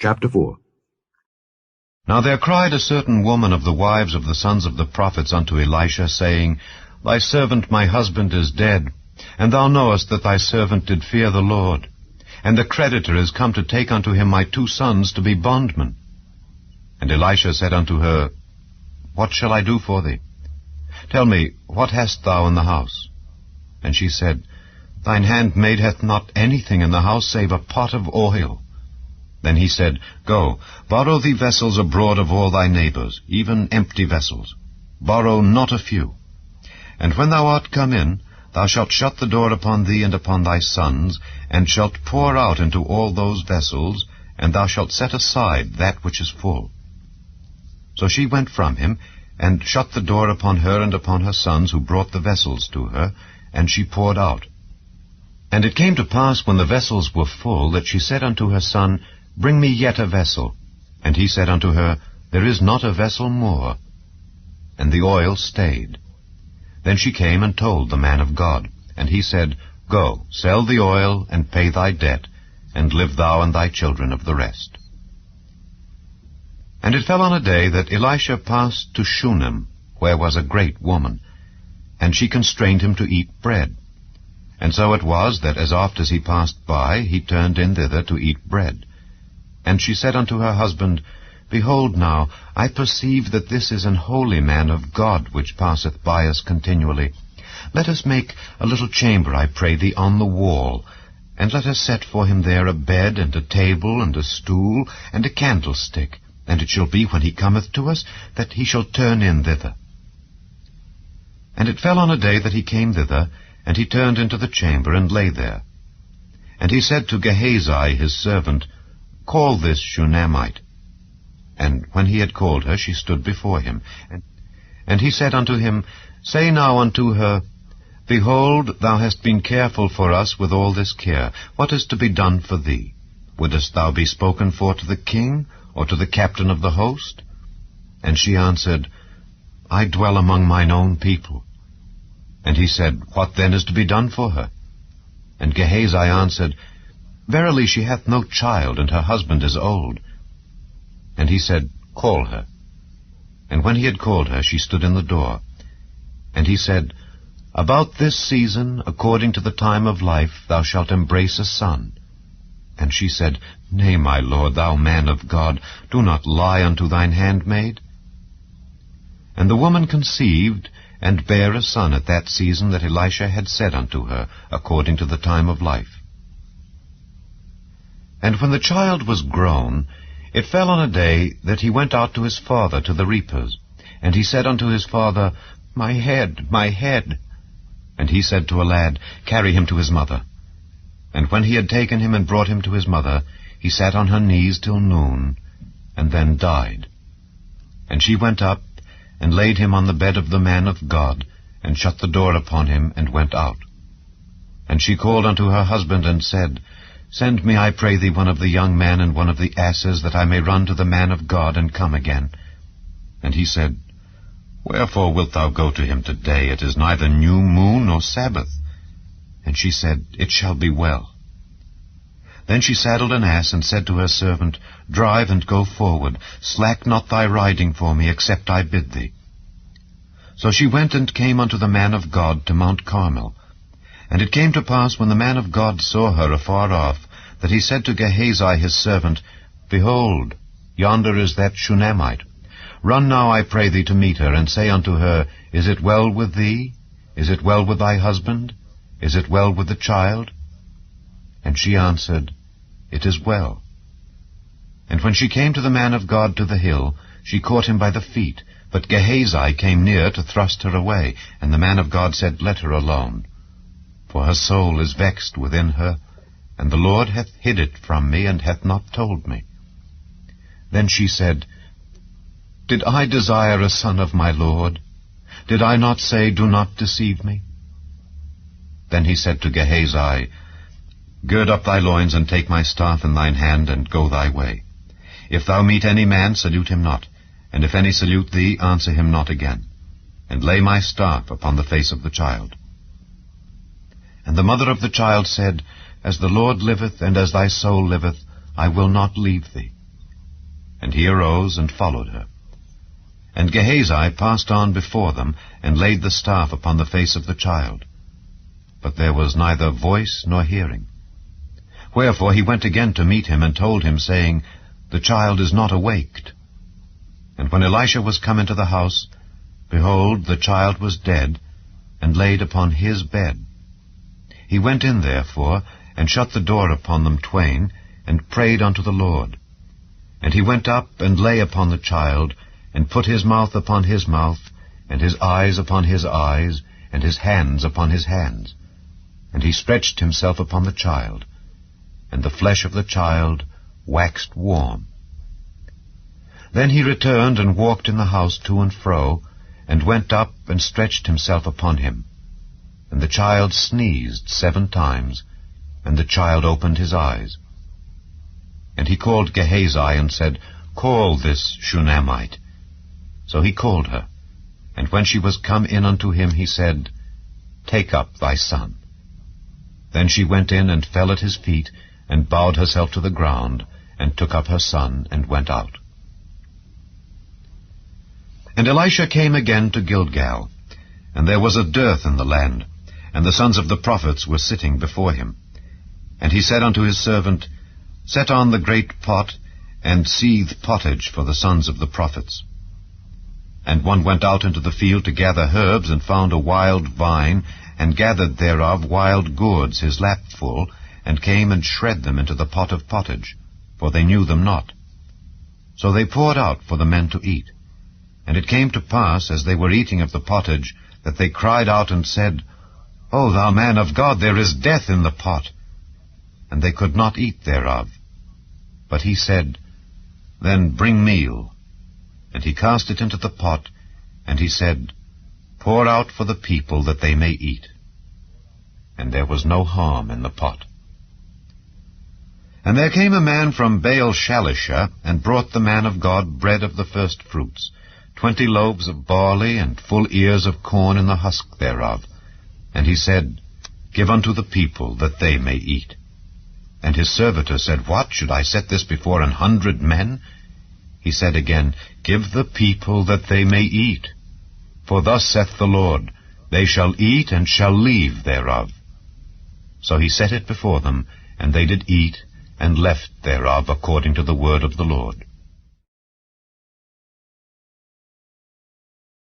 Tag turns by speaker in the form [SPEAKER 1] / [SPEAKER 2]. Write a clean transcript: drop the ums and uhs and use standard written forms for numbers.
[SPEAKER 1] Chapter 4.
[SPEAKER 2] Now there cried a certain woman of the wives of the sons of the prophets unto Elisha, saying, Thy servant my husband is dead, and thou knowest that thy servant did fear the Lord. And the creditor is come to take unto him my 2 sons to be bondmen. And Elisha said unto her, What shall I do for thee? Tell me, what hast thou in the house? And she said, Thine handmaid hath not anything in the house save a pot of oil. Then he said, Go, borrow thee vessels abroad of all thy neighbors, even empty vessels. Borrow not a few. And when thou art come in, thou shalt shut the door upon thee and upon thy sons, and shalt pour out into all those vessels, and thou shalt set aside that which is full. So she went from him, and shut the door upon her and upon her sons, who brought the vessels to her, and she poured out. And it came to pass, when the vessels were full, that she said unto her son, Bring me yet a vessel. And he said unto her, There is not a vessel more. And the oil stayed. Then she came and told the man of God. And he said, Go, sell the oil, and pay thy debt, and live thou and thy children of the rest. And it fell on a day that Elisha passed to Shunem, where was a great woman, and she constrained him to eat bread. And so it was that as oft as he passed by, he turned in thither to eat bread. And she said unto her husband, Behold now, I perceive that this is an holy man of God, which passeth by us continually. Let us make a little chamber, I pray thee, on the wall, and let us set for him there a bed, and a table, and a stool, and a candlestick. And it shall be, when he cometh to us, that he shall turn in thither. And it fell on a day that he came thither, and he turned into the chamber, and lay there. And he said to Gehazi his servant, Call this Shunammite. And when he had called her, she stood before him. And he said unto him, Say now unto her, Behold, thou hast been careful for us with all this care. What is to be done for thee? Wouldest thou be spoken for to the king, or to the captain of the host? And she answered, I dwell among mine own people. And he said, What then is to be done for her? And Gehazi answered, Verily she hath no child, and her husband is old. And he said, Call her. And when he had called her, she stood in the door. And he said, About this season, according to the time of life, thou shalt embrace a son. And she said, Nay, my lord, thou man of God, do not lie unto thine handmaid. And the woman conceived, and bare a son at that season that Elisha had said unto her, according to the time of life. And when the child was grown, it fell on a day that he went out to his father to the reapers. And he said unto his father, My head, my head. And he said to a lad, Carry him to his mother. And when he had taken him and brought him to his mother, he sat on her knees till noon, and then died. And she went up, and laid him on the bed of the man of God, and shut the door upon him, and went out. And she called unto her husband, and said, Send me, I pray thee, one of the young men and one of the asses, that I may run to the man of God, and come again. And he said, Wherefore wilt thou go to him today? It is neither new moon nor Sabbath. And she said, It shall be well. Then she saddled an ass, and said to her servant, Drive and go forward. Slack not thy riding for me, except I bid thee. So she went and came unto the man of God to Mount Carmel. And it came to pass, when the man of God saw her afar off, that he said to Gehazi his servant, Behold, yonder is that Shunammite. Run now, I pray thee, to meet her, and say unto her, Is it well with thee? Is it well with thy husband? Is it well with the child? And she answered, It is well. And when she came to the man of God to the hill, she caught him by the feet. But Gehazi came near to thrust her away. And the man of God said, Let her alone. For her soul is vexed within her, and the Lord hath hid it from me, and hath not told me. Then she said, Did I desire a son of my Lord? Did I not say, Do not deceive me? Then he said to Gehazi, Gird up thy loins, and take my staff in thine hand, and go thy way. If thou meet any man, salute him not, and if any salute thee, answer him not again. And lay my staff upon the face of the child. And the mother of the child said, As the Lord liveth, and as thy soul liveth, I will not leave thee. And he arose and followed her. And Gehazi passed on before them, and laid the staff upon the face of the child. But there was neither voice nor hearing. Wherefore he went again to meet him, and told him, saying, The child is not awaked. And when Elisha was come into the house, behold, the child was dead, and laid upon his bed. He went in therefore, and shut the door upon them twain, and prayed unto the Lord. And he went up, and lay upon the child, and put his mouth upon his mouth, and his eyes upon his eyes, and his hands upon his hands. And he stretched himself upon the child, and the flesh of the child waxed warm. Then he returned and walked in the house to and fro, and went up and stretched himself upon him. And the child sneezed 7 times, and the child opened his eyes. And he called Gehazi, and said, Call this Shunammite. So he called her. And when she was come in unto him, he said, Take up thy son. Then she went in and fell at his feet, and bowed herself to the ground, and took up her son, and went out. And Elisha came again to Gilgal, and there was a dearth in the land, and the sons of the prophets were sitting before him. And he said unto his servant, Set on the great pot, and seethe pottage for the sons of the prophets. And one went out into the field to gather herbs, and found a wild vine, and gathered thereof wild gourds his lap full, and came and shred them into the pot of pottage, for they knew them not. So they poured out for the men to eat. And it came to pass, as they were eating of the pottage, that they cried out and said, O thou man of God, there is death in the pot. And they could not eat thereof. But he said, Then bring meal. And he cast it into the pot, and he said, Pour out for the people that they may eat. And there was no harm in the pot. And there came a man from Baal-Shalisha, and brought the man of God bread of the first fruits, 20 loaves of barley, and full ears of corn in the husk thereof. And he said, Give unto the people, that they may eat. And his servitor said, What, should I set this before 100 men? He said again, Give the people, that they may eat. For thus saith the Lord, They shall eat, and shall leave thereof. So he set it before them, and they did eat, and left thereof according to the word of the Lord.